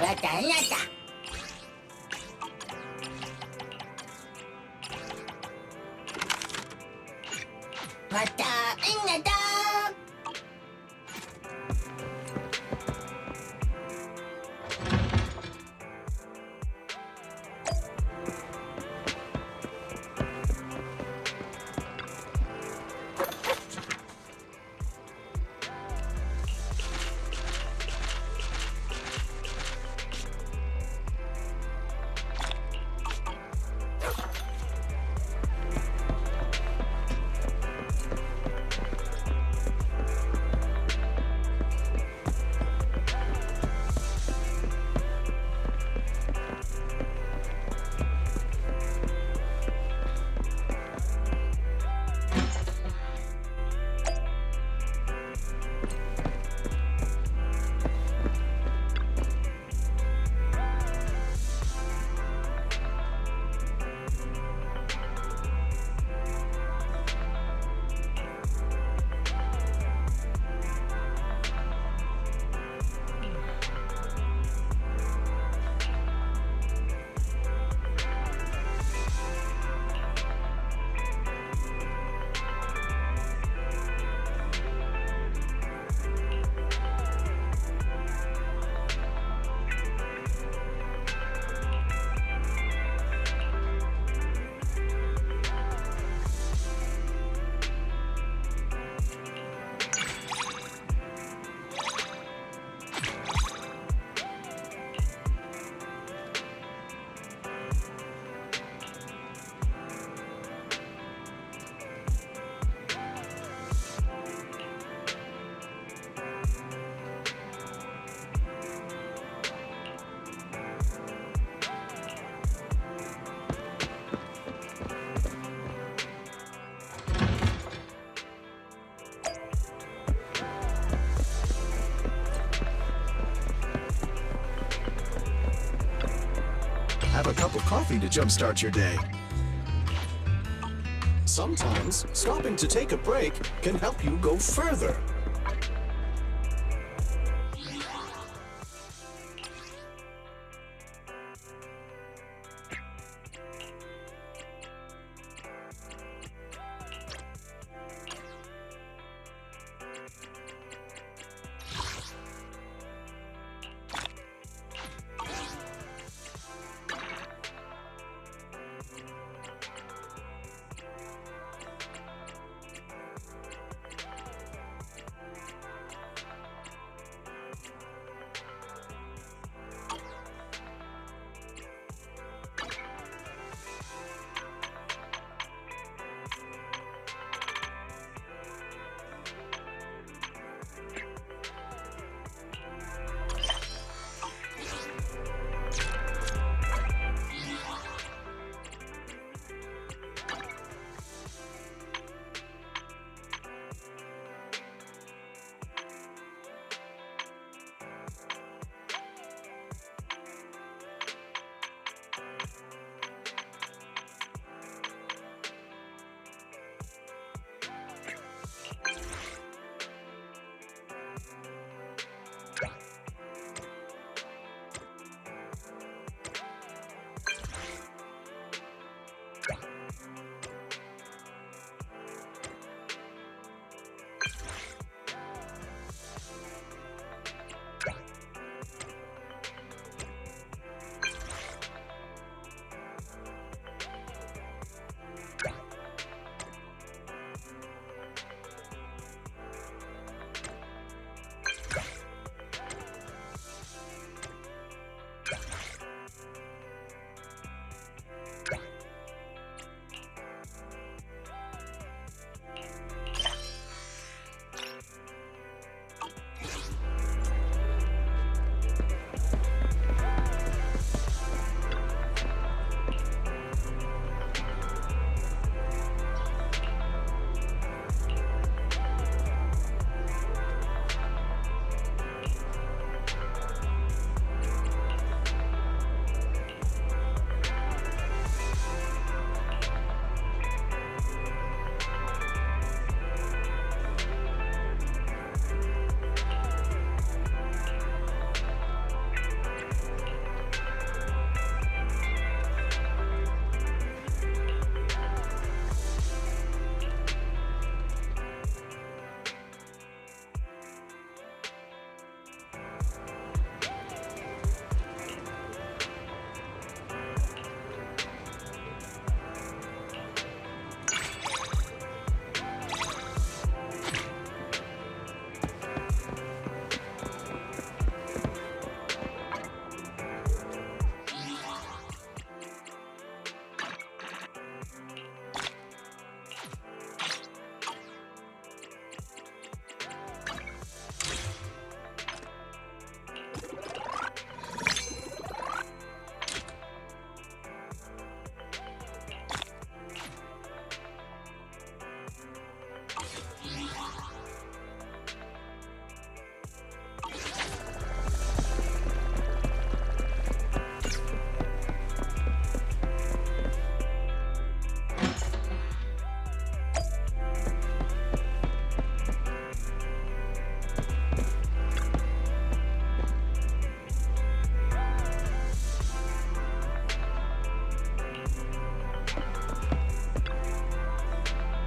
잘났다. 왔다, 응나다. Have a cup of coffee to jumpstart your day. Sometimes, stopping to take a break can help you go further.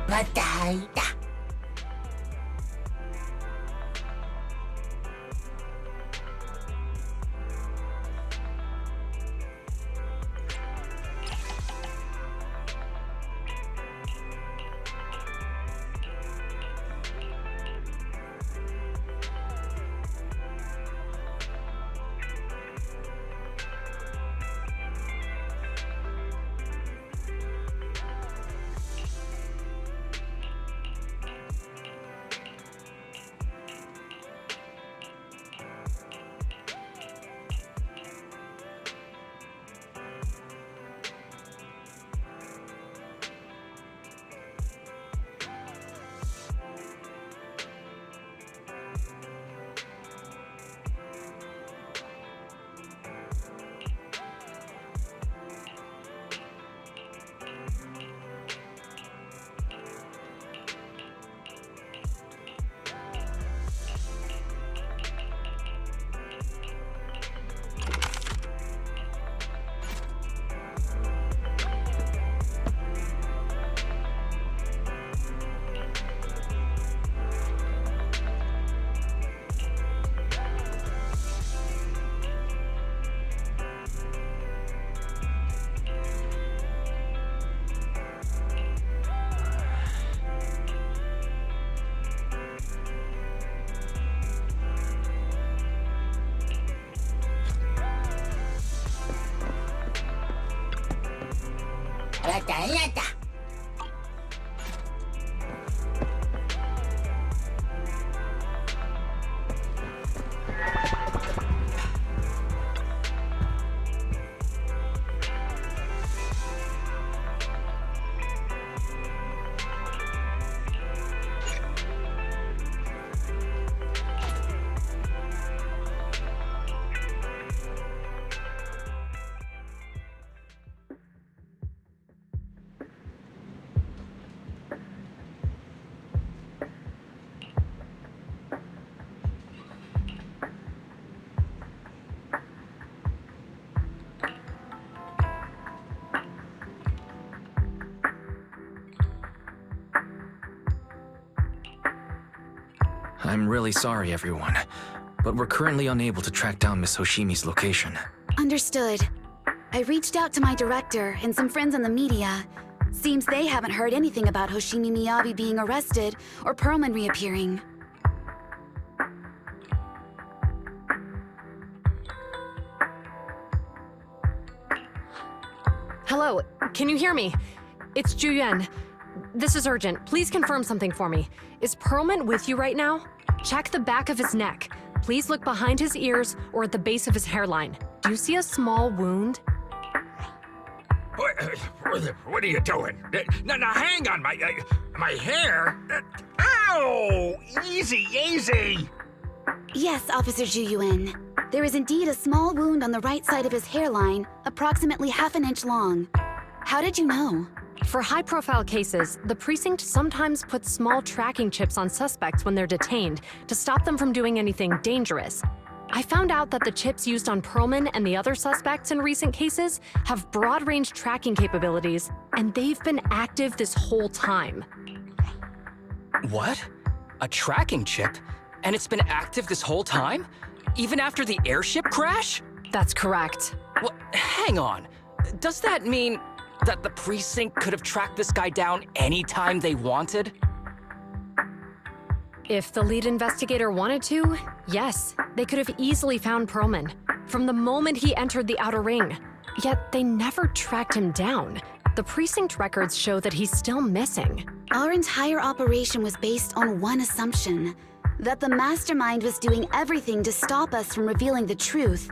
왔다 있다. 왔다 왔다. I'm really sorry, everyone, but we're currently unable to track down Miss Hoshimi's location. Understood. I reached out to my director and some friends in the media. Seems they haven't heard anything about Hoshimi Miyabi being arrested or Perlman reappearing. Hello, can you hear me? It's Juyen. This is urgent. Please confirm something for me. Is Perlman with you right now? Check the back of his neck. Please look behind his ears or at the base of his hairline. Do you see a small wound? What are you doing? Now hang on, my hair. Ow! Easy, easy. Yes, Officer Juyuan. There is indeed a small wound on the right side of his hairline, approximately ½ inch long. How did you know? For high-profile cases, the precinct sometimes puts small tracking chips on suspects when they're detained to stop them from doing anything dangerous. I found out that the chips used on Perlman and the other suspects in recent cases have broad-range tracking capabilities, and they've been active this whole time. What? A tracking chip? And it's been active this whole time? Even after the airship crash? That's correct. Well, hang on. Does that mean that the precinct could have tracked this guy down anytime they wanted? If the lead investigator wanted to, yes, they could have easily found Perlman from the moment he entered the outer ring. Yet they never tracked him down. The precinct records show that he's still missing. Our entire operation was based on one assumption, that the mastermind was doing everything to stop us from revealing the truth,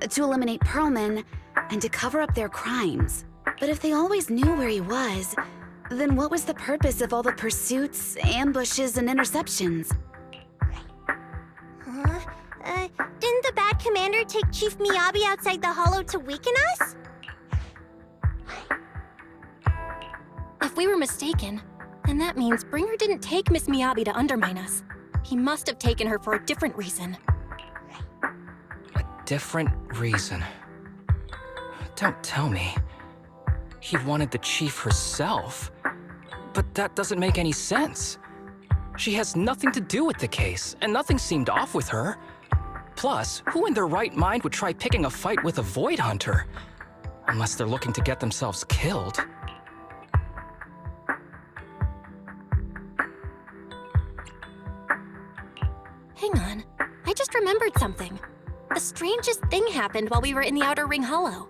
to eliminate Perlman, and to cover up their crimes. But if they always knew where he was, then what was the purpose of all the pursuits, ambushes, and interceptions? Didn't the bad commander take Chief Miyabi outside the hollow to weaken us? If we were mistaken, then that means Bringer didn't take Miss Miyabi to undermine us. He must have taken her for a different reason. A different reason? Don't tell me. He wanted the chief herself. But that doesn't make any sense. She has nothing to do with the case, and nothing seemed off with her. Plus, who in their right mind would try picking a fight with a Void Hunter? Unless they're looking to get themselves killed. Hang on. I just remembered something. The strangest thing happened while we were in the Outer Ring Hollow.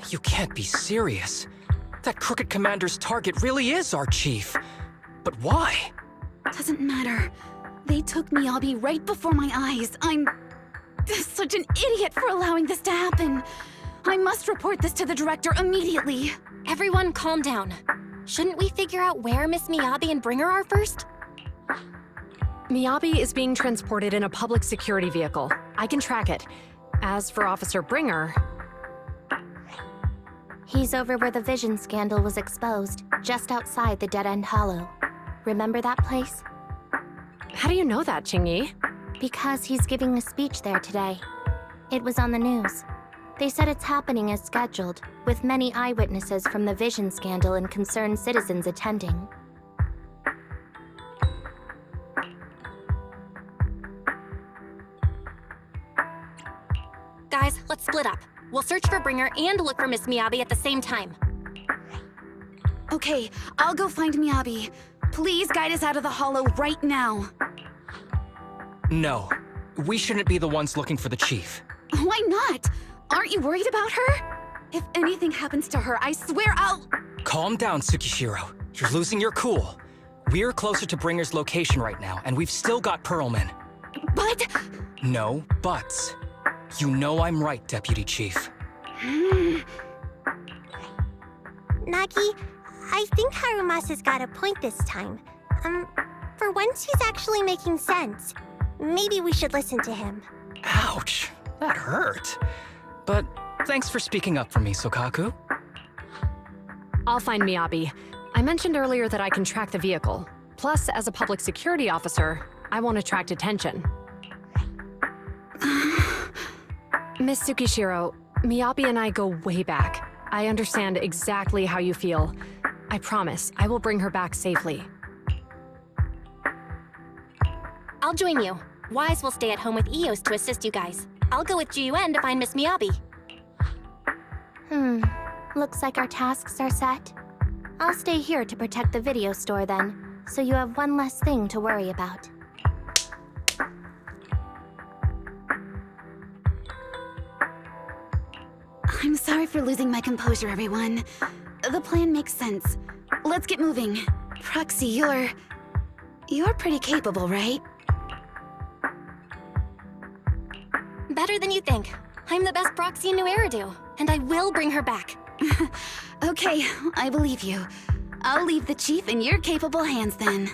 You can't be serious. That Crooked Commander's target really is our chief. But why? Doesn't matter. They took Miyabi right before my eyes. I'm such an idiot for allowing this to happen. I must report this to the director immediately. Everyone calm down. Shouldn't we figure out where Miss Miyabi and Bringer are first? Miyabi is being transported in a public security vehicle. I can track it. As for Officer Bringer... He's over where the vision scandal was exposed, just outside the Dead End Hollow. Remember that place? How do you know that, Qingyi? Because he's giving a speech there today. It was on the news. They said it's happening as scheduled, with many eyewitnesses from the vision scandal and concerned citizens attending. Guys, let's split up. We'll search for Bringer and look for Miss Miyabi at the same time. Okay, I'll go find Miyabi. Please guide us out of the hollow right now. No. We shouldn't be the ones looking for the chief. Why not? Aren't you worried about her? If anything happens to her, I swear I'll... Calm down, Tsukishiro. You're losing your cool. We're closer to Bringer's location right now, and we've still got Pearlman. But... No buts. You know I'm right, Deputy Chief. Nagi, I think Harumasa's got a point this time. For once he's actually making sense. Maybe we should listen to him. Ouch, that hurt. But thanks for speaking up for me, Sokaku. I'll find Miyabi. I mentioned earlier that I can track the vehicle. Plus, as a public security officer, I won't attract attention. Miss Tsukishiro, Miyabi and I go way back. I understand exactly how you feel. I promise, I will bring her back safely. I'll join you. Wise will stay at home with Eos to assist you guys. I'll go with GUN to find Miss Miyabi. Looks like our tasks are set. I'll stay here to protect the video store then, so you have one less thing to worry about. I'm sorry for losing my composure, everyone. The plan makes sense. Let's get moving. Proxy, you're pretty capable, right? Better than you think. I'm the best proxy in New Eridu, and I will bring her back. Okay, I believe you. I'll leave the chief in your capable hands then.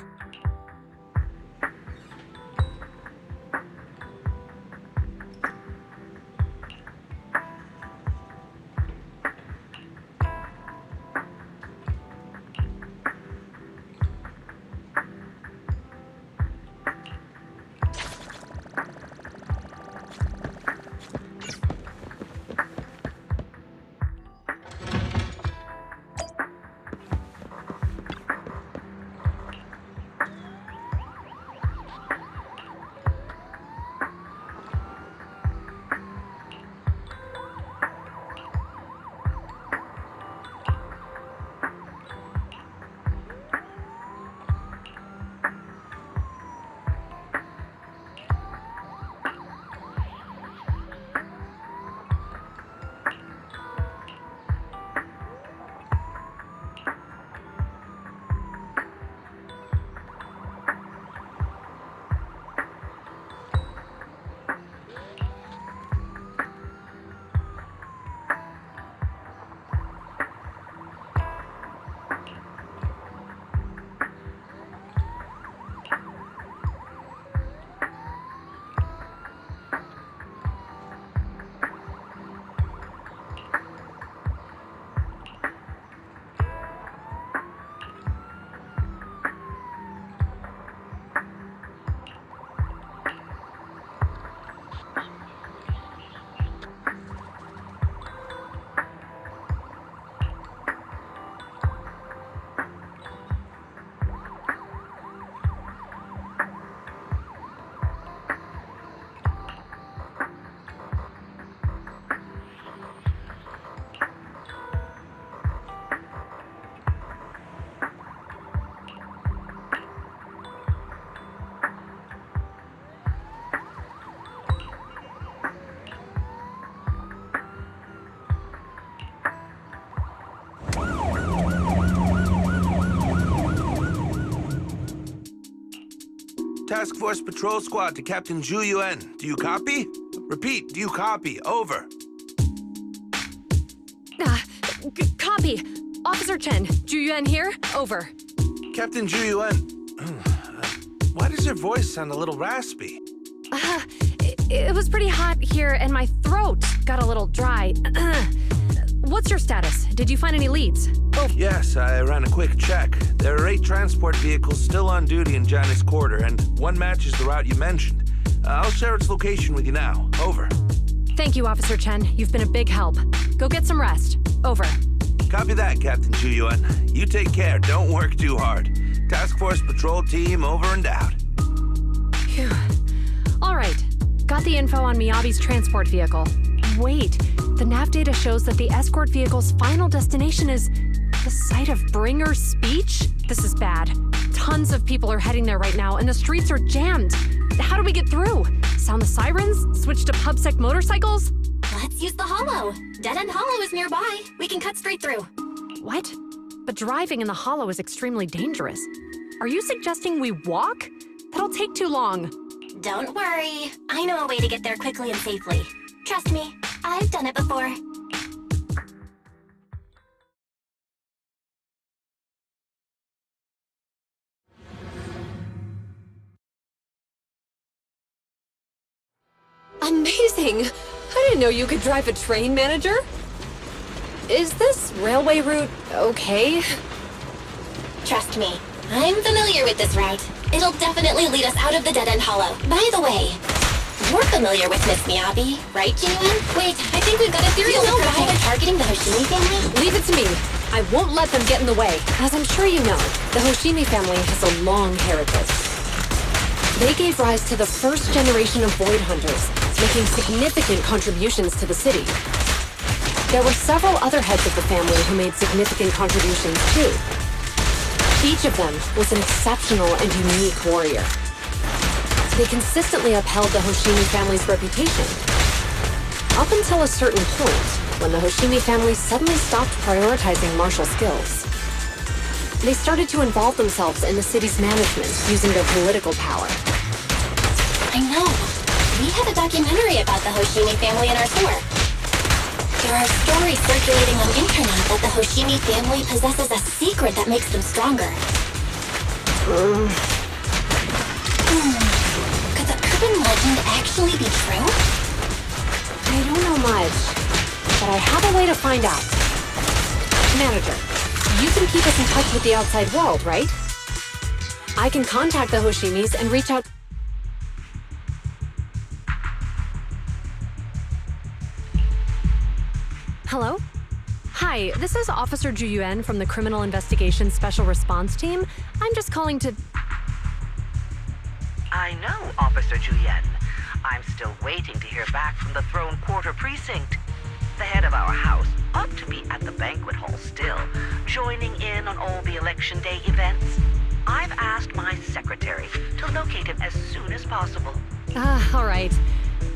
Task Force Patrol Squad to Captain Zhu Yuan. Do you copy? Repeat, do you copy? Over. Copy. Officer Chen, Zhu Yuan here. Over. Captain Zhu Yuan, why does your voice sound a little raspy? It was pretty hot here, and my throat got a little dry. What's your status? Did you find any leads? Oh. Yes, I ran a quick check. There are 8 transport vehicles still on duty in Janice Quarter, and one matches the route you mentioned. I'll share its location with you now. Over. Thank you, Officer Chen. You've been a big help. Go get some rest. Over. Copy that, Captain Zhu Yuan. You take care. Don't work too hard. Task Force Patrol Team over and out. Phew. All right. Got the info on Miyabi's transport vehicle. Wait, the nav data shows that the escort vehicle's final destination is the site of Bringer's speech? This is bad. Tons of people are heading there right now, and the streets are jammed. How do we get through? Sound the sirens? Switch to PubSec motorcycles? Let's use the hollow. Dead End Hollow is nearby. We can cut straight through. What? But driving in the hollow is extremely dangerous. Are you suggesting we walk? That'll take too long. Don't worry. I know a way to get there quickly and safely. Trust me, I've done it before. Amazing! I didn't know you could drive a train, manager. Is this railway route okay? Trust me, I'm familiar with this route. It'll definitely lead us out of the Dead End Hollow. By the way, you're familiar with Miss Miyabi, right, Jun? Wait, I think we've got a theory. Do you know why they're targeting the Hoshimi family? Leave it to me. I won't let them get in the way. As I'm sure you know, the Hoshimi family has a long heritage. They gave rise to the first generation of Void Hunters, making significant contributions to the city. There were several other heads of the family who made significant contributions too. Each of them was an exceptional and unique warrior. They consistently upheld the Hoshimi family's reputation. Up until a certain point, when the Hoshimi family suddenly stopped prioritizing martial skills. They started to involve themselves in the city's management using their political power. I know. We have a documentary about the Hoshimi family in our tour. There are stories circulating on internet that the Hoshimi family possesses a secret that makes them stronger. Could the urban legend actually be true? I don't know much, but I have a way to find out. Manager, you can keep us in touch with the outside world, right? I can contact the Hoshimis and reach out. Hello? Hi, this is Officer Zhu Yuan from the Criminal Investigation Special Response Team. I'm just calling to... I know, Officer Zhu Yuan. I'm still waiting to hear back from the Throne Quarter Precinct. The head of our house ought to be at the banquet hall still, joining in on all the Election Day events. I've asked my secretary to locate him as soon as possible. All right.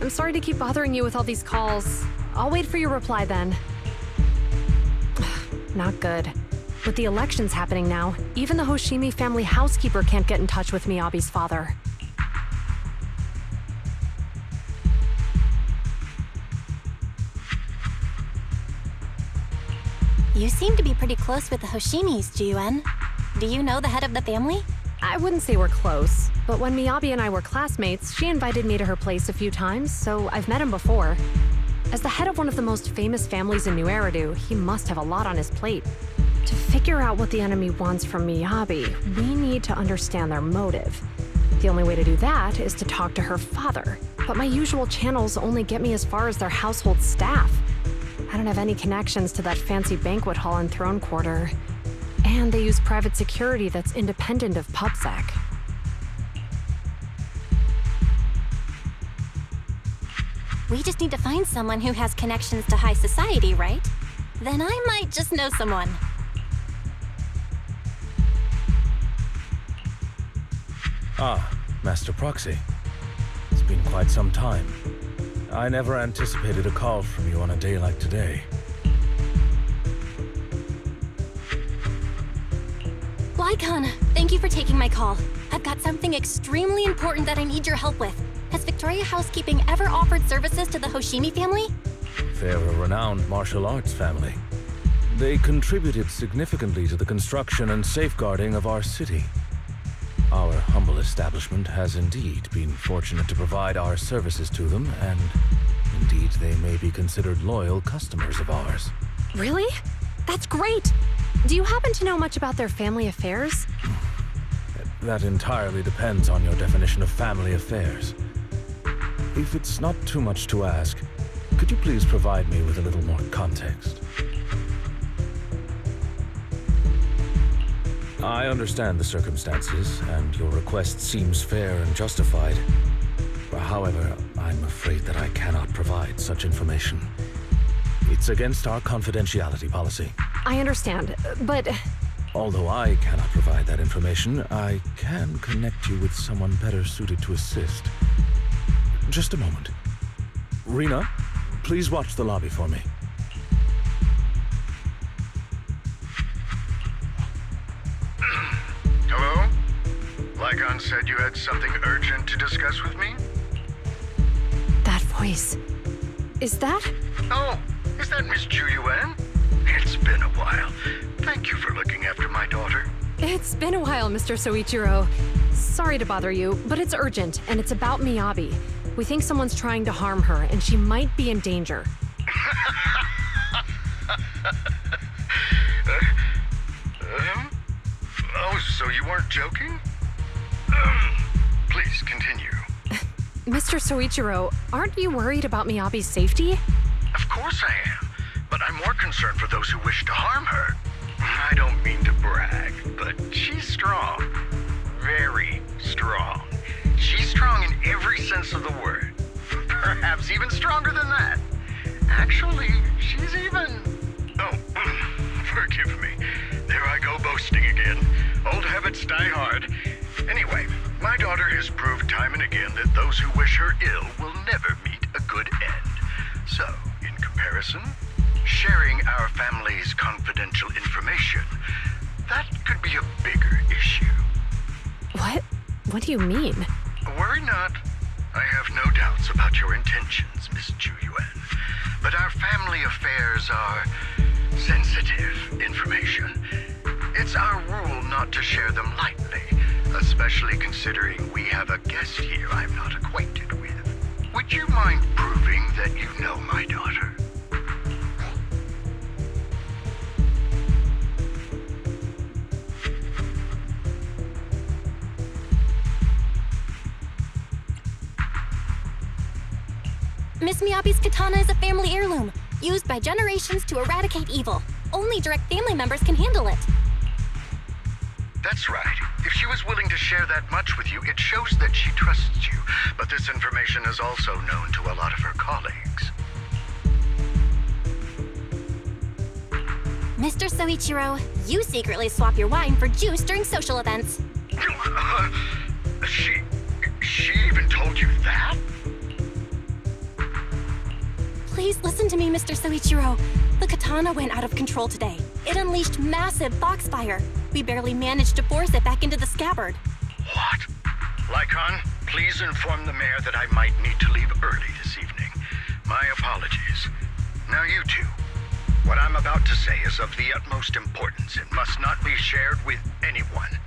I'm sorry to keep bothering you with all these calls. I'll wait for your reply then. Not good. With the elections happening now, even the Hoshimi family housekeeper can't get in touch with Miyabi's father. You seem to be pretty close with the Hoshimis, Jun. Do you know the head of the family? I wouldn't say we're close, but when Miyabi and I were classmates, she invited me to her place a few times, so I've met him before. As the head of one of the most famous families in New Eridu, he must have a lot on his plate. To figure out what the enemy wants from Miyabi, we need to understand their motive. The only way to do that is to talk to her father, but my usual channels only get me as far as their household staff. I don't have any connections to that fancy banquet hall in Throne Quarter, and they use private security that's independent of PubSec. We just need to find someone who has connections to high society, right? Then I might just know someone. Ah, Master Proxy. It's been quite some time. I never anticipated a call from you on a day like today. Why Lycon, thank you for taking my call. I've got something extremely important that I need your help with. Has Victoria Housekeeping ever offered services to the Hoshimi family? They're a renowned martial arts family. They contributed significantly to the construction and safeguarding of our city. Our humble establishment has indeed been fortunate to provide our services to them, and indeed they may be considered loyal customers of ours. Really? That's great! Do you happen to know much about their family affairs? That entirely depends on your definition of family affairs. If it's not too much to ask, could you please provide me with a little more context? I understand the circumstances, and your request seems fair and justified. However, I'm afraid that I cannot provide such information. It's against our confidentiality policy. I understand, but... Although I cannot provide that information, I can connect you with someone better suited to assist. Just a moment. Rena, please watch the lobby for me. Hello? Lycon said you had something urgent to discuss with me? That voice... Is that... Oh, is that Miss Ju-Yuan? It's been a while. Thank you for looking after my daughter. It's been a while, Mr. Soichiro. Sorry to bother you, but it's urgent, and it's about Miyabi. We think someone's trying to harm her, and she might be in danger. Oh, so you weren't joking? Please, continue. Mr. Soichiro, aren't you worried about Miyabi's safety? Of course I am, but I'm more concerned for those who wish to harm her. I don't mean to brag, but she's strong. Very strong. She's strong in every sense of the word. Perhaps even stronger than that. Actually, she's even... Oh, forgive me. There I go boasting again. Old habits die hard. Anyway, my daughter has proved time and again that those who wish her ill will never meet a good end. So, in comparison, sharing our family's confidential information, that could be a bigger issue. What? What do you mean? Worry not. I have no doubts about your intentions, Miss Ju-Yuan. But our family affairs are sensitive information. It's our rule not to share them lightly, especially considering we have a guest here I'm not acquainted with. Would you mind proving that you know my daughter? Miss Miyabi's katana is a family heirloom, used by generations to eradicate evil. Only direct family members can handle it. That's right. If she was willing to share that much with you, it shows that she trusts you. But this information is also known to a lot of her colleagues. Mr. Soichiro, you secretly swap your wine for juice during social events. She even told you that? Please listen to me, Mr. Soichiro. The katana went out of control today. It unleashed massive foxfire. We barely managed to force it back into the scabbard. What? Lycon, please inform the mayor that I might need to leave early this evening. My apologies. Now you two. What I'm about to say is of the utmost importance and must not be shared with anyone.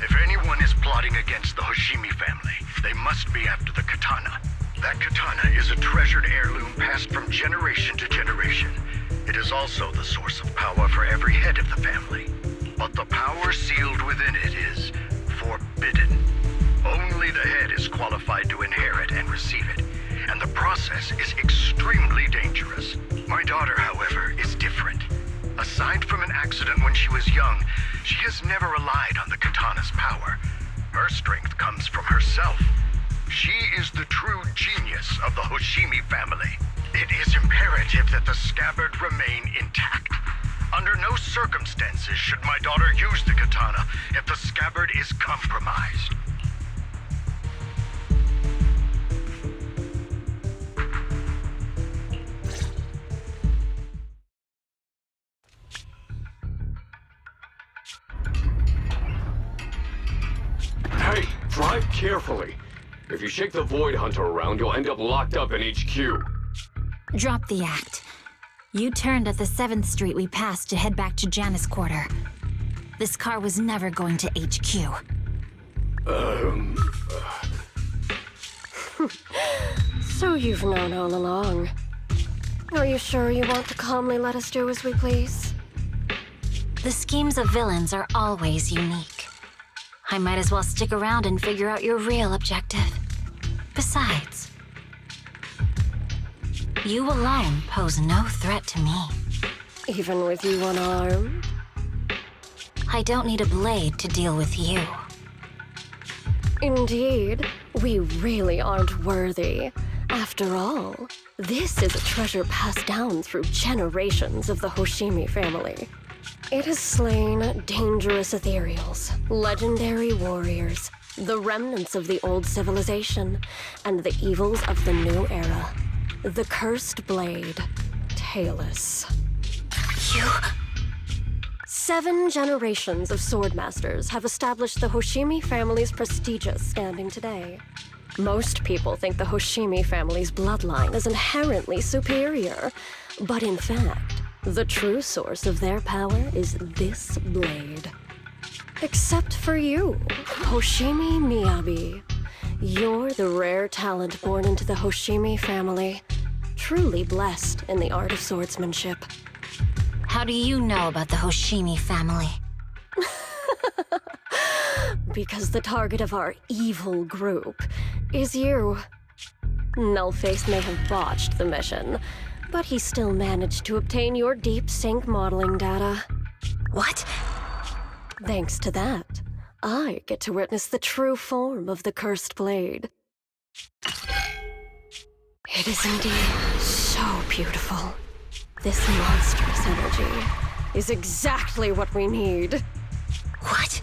If anyone is plotting against the Hoshimi family, they must be after the katana. That katana is a treasured heirloom passed from generation to generation. It is also the source of power for every head of the family. But the power sealed within it is forbidden. Only the head is qualified to inherit and receive it, and the process is extremely dangerous. My daughter, however, is different. Aside from an accident when she was young, she has never relied on the katana's power. Her strength comes from herself. She is the true genius of the Hoshimi family. It is imperative that the scabbard remain intact. Under no circumstances should my daughter use the katana if the scabbard is compromised. carefully. If you shake the Void Hunter around, you'll end up locked up in HQ. Drop the act. You turned at the 7th Street we passed to head back to Janice Quarter. This car was never going to HQ. So you've known all along. Are you sure you want to calmly let us do as we please? The schemes of villains are always unique. I might as well stick around and figure out your real objective. Besides, you alone pose no threat to me. Even with you unarmed? I don't need a blade to deal with you. Indeed, we really aren't worthy. After all, this is a treasure passed down through generations of the Hoshimi family. It has slain dangerous ethereals, legendary warriors, the remnants of the old civilization, and the evils of the new era. The cursed blade, Tailless. You... 7 generations of swordmasters have established the Hoshimi family's prestigious standing today. Most people think the Hoshimi family's bloodline is inherently superior, but in fact, the true source of their power is this blade. Except for you, Hoshimi Miyabi. You're the rare talent born into the Hoshimi family, truly blessed in the art of swordsmanship. How do you know about the Hoshimi family? Because the target of our evil group is you. Nullface may have botched the mission, but he still managed to obtain your deep sync modeling data. What? Thanks to that, I get to witness the true form of the cursed blade. It is indeed so beautiful. This monstrous energy is exactly what we need. What?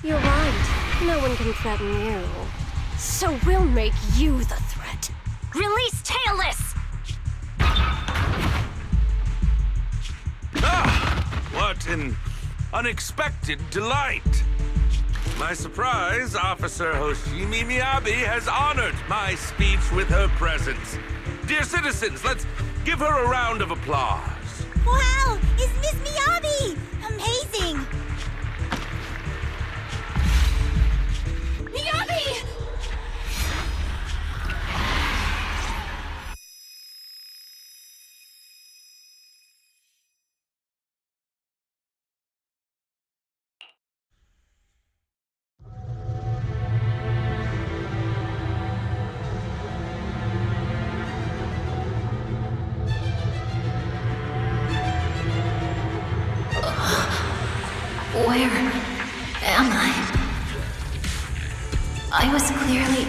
You're right. No one can threaten you. So we'll make you the threat. Release Tailless! Ah! What an unexpected delight! My surprise, Officer Hoshimi Miyabi has honored my speech with her presence. Dear citizens, let's give her a round of applause. Wow! It's Miss Miyabi! Amazing! Miyabi! Where am I? I was clearly...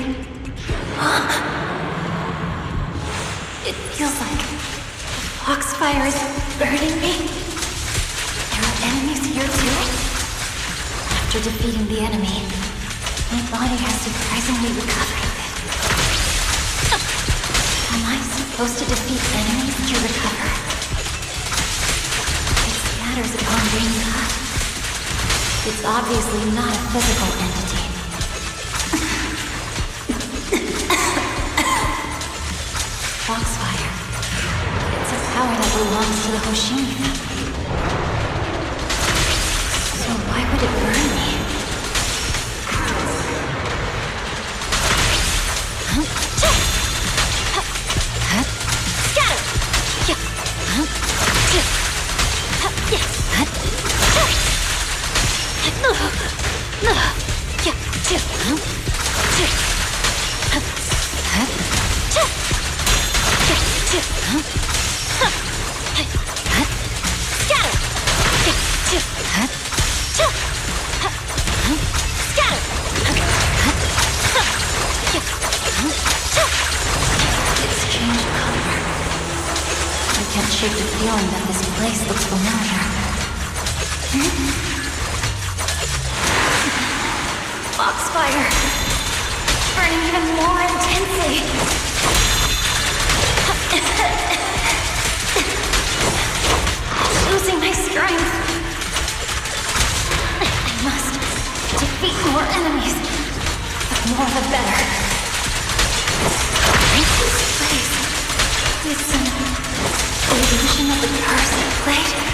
It feels like the foxfire is burning me. There are enemies here too. After defeating the enemy, my body has surprisingly recovered a bit. Am I supposed to defeat enemies to recover? It scatters upon being caught. It's obviously not a physical entity. Foxfire. It's a power that belongs to the Hoshimi family. So why would it burn me? Shake the feeling that this place looks familiar. Foxfire! Burning even more intensely! Losing my strength! I must defeat more enemies! Perfect blade.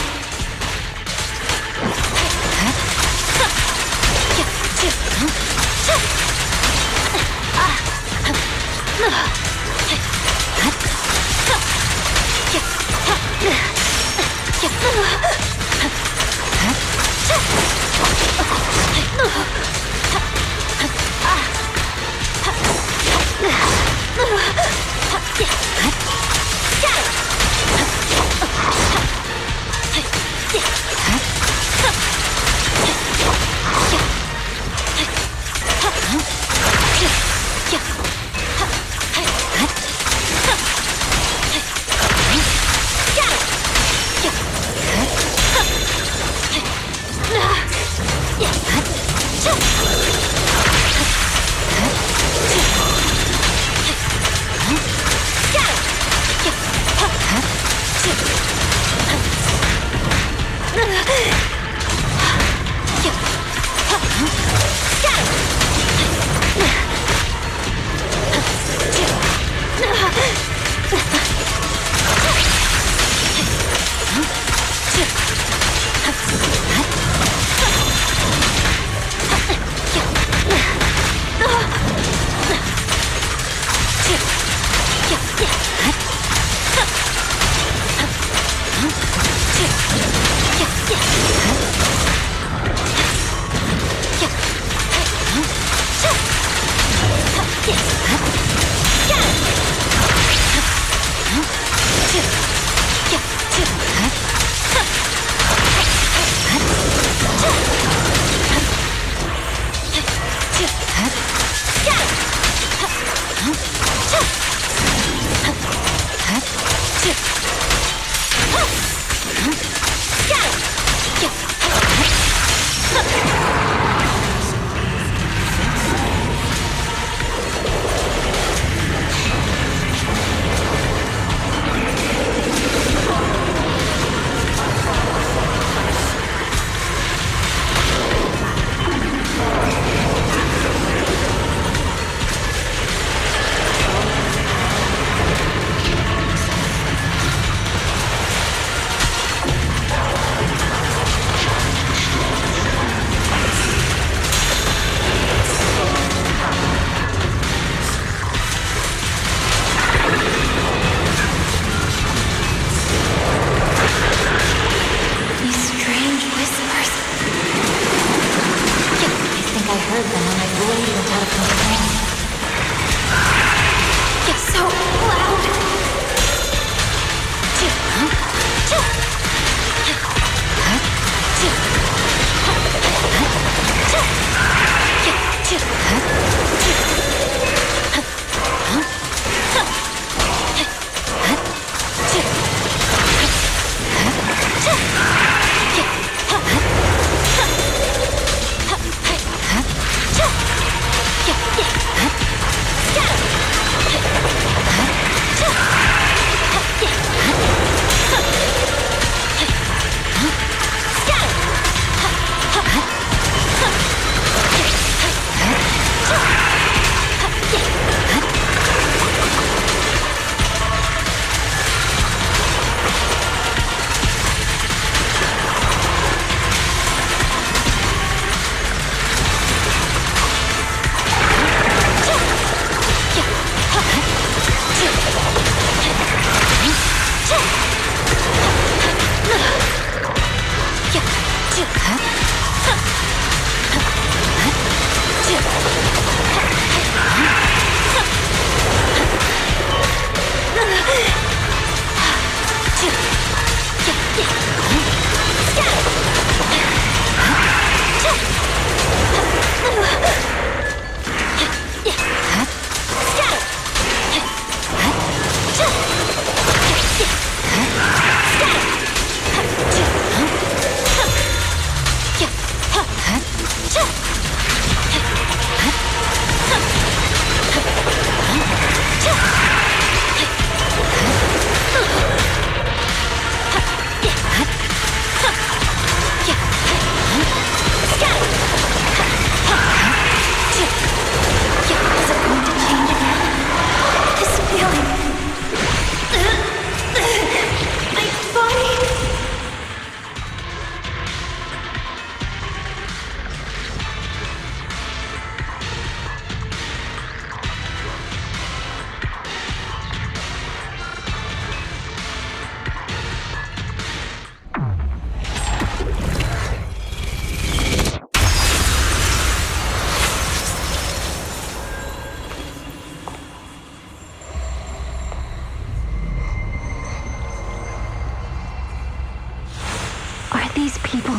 these people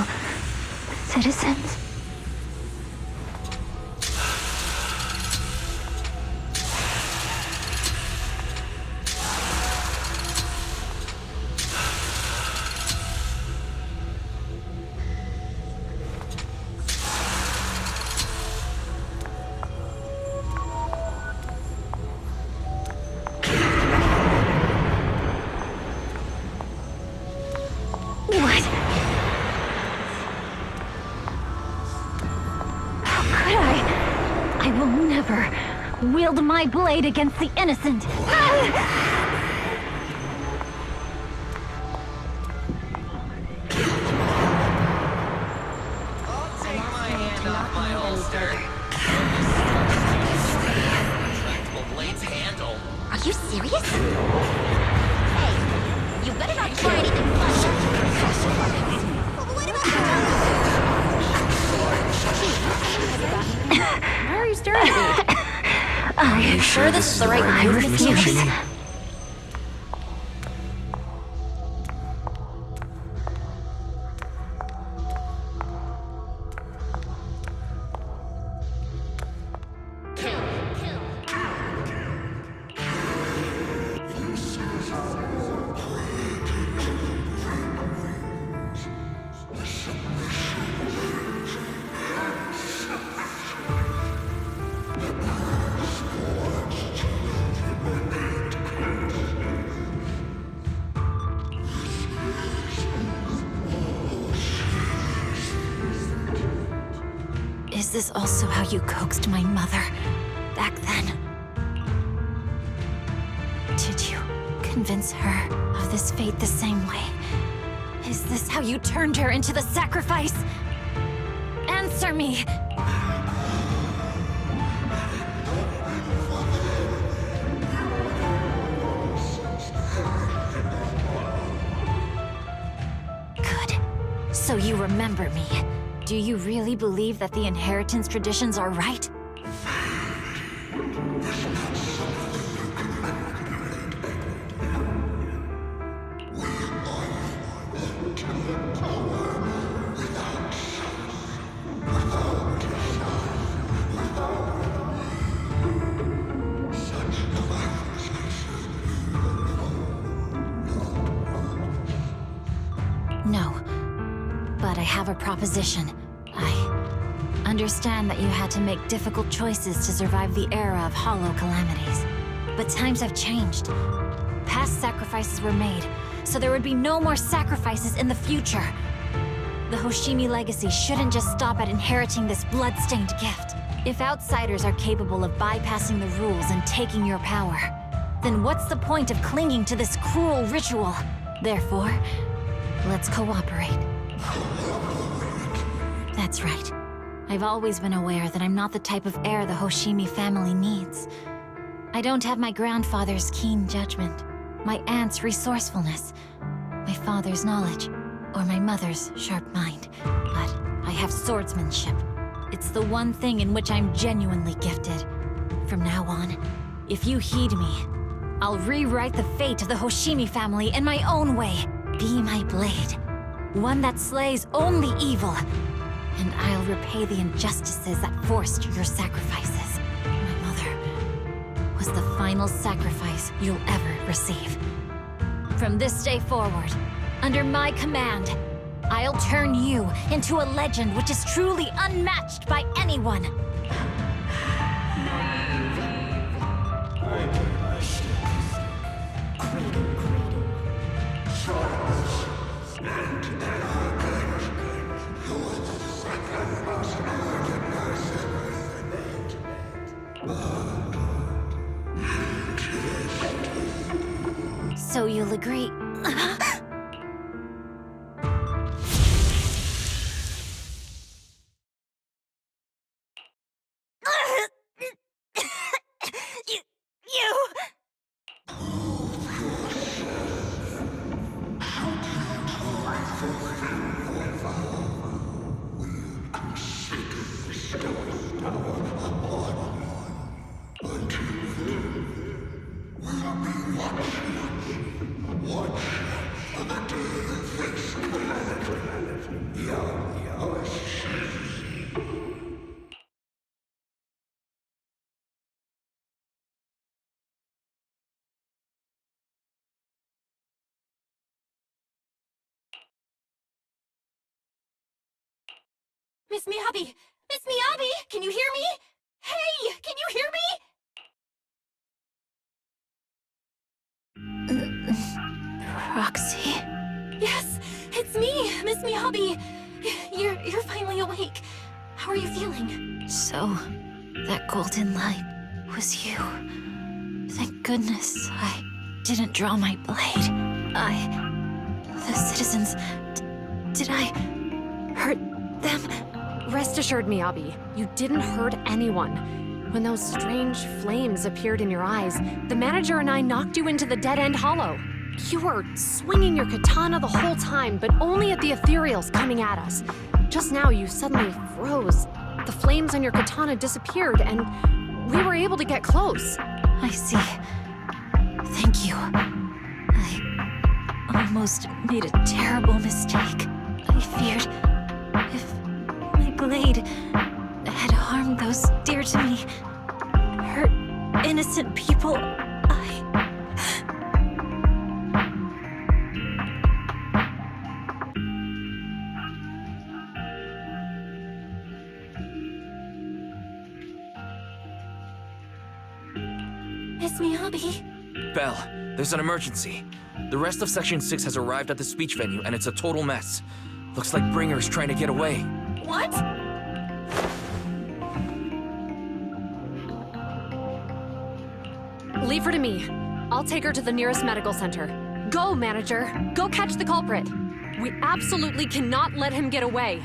citizens? Wield my blade against the innocent. Are you serious? Hey, you better not try anything fun. What about Why are you staring at me? Are you sure this is the right move, Miss Is this also how you coaxed my mother back then? Did you convince her of this fate the same way? Is this how you turned her into the sacrifice? Answer me! Good. So you remember me. Do you really believe that the inheritance traditions are right? No. But I have a proposition. I understand that you had to make difficult choices to survive the era of hollow calamities. But times have changed. Past sacrifices were made, so there would be no more sacrifices in the future. The Hoshimi legacy shouldn't just stop at inheriting this blood-stained gift. If outsiders are capable of bypassing the rules and taking your power, then what's the point of clinging to this cruel ritual? Therefore, let's cooperate. That's right. I've always been aware that I'm not the type of heir the Hoshimi family needs. I don't have my grandfather's keen judgment, my aunt's resourcefulness, my father's knowledge, or my mother's sharp mind. But I have swordsmanship. It's the one thing in which I'm genuinely gifted. From now on, if you heed me, I'll rewrite the fate of the Hoshimi family in my own way. Be my blade. One that slays only evil. And I'll repay the injustices that forced your sacrifices. My mother was the final sacrifice you'll ever receive. From this day forward, under my command, I'll turn you into a legend which is truly unmatched by anyone. So you'll agree? Watch. Miss Miyabi! Miss Miyabi! Can you hear me? Hey! Can you hear me? Roxy? Yes, it's me, Miss Miyabi. You're finally awake. How are you feeling? So, that golden light was you. Thank goodness I didn't draw my blade. The citizens... did I hurt them? Rest assured, Miyabi, you didn't hurt anyone. When those strange flames appeared in your eyes, the manager and I knocked you into the dead-end hollow. You were swinging your katana the whole time, but only at the ethereals coming at us. Just now, you suddenly froze. The flames on your katana disappeared, and we were able to get close. I see. Thank you. I almost made a terrible mistake. I feared if my blade had harmed those dear to me, hurt innocent people, Miss Miyabi? Belle, there's an emergency. The rest of Section 6 has arrived at the speech venue, and it's a total mess. Looks like Bringer's trying to get away. What? Leave her to me. I'll take her to the nearest medical center. Go, manager. Go catch the culprit. We absolutely cannot let him get away.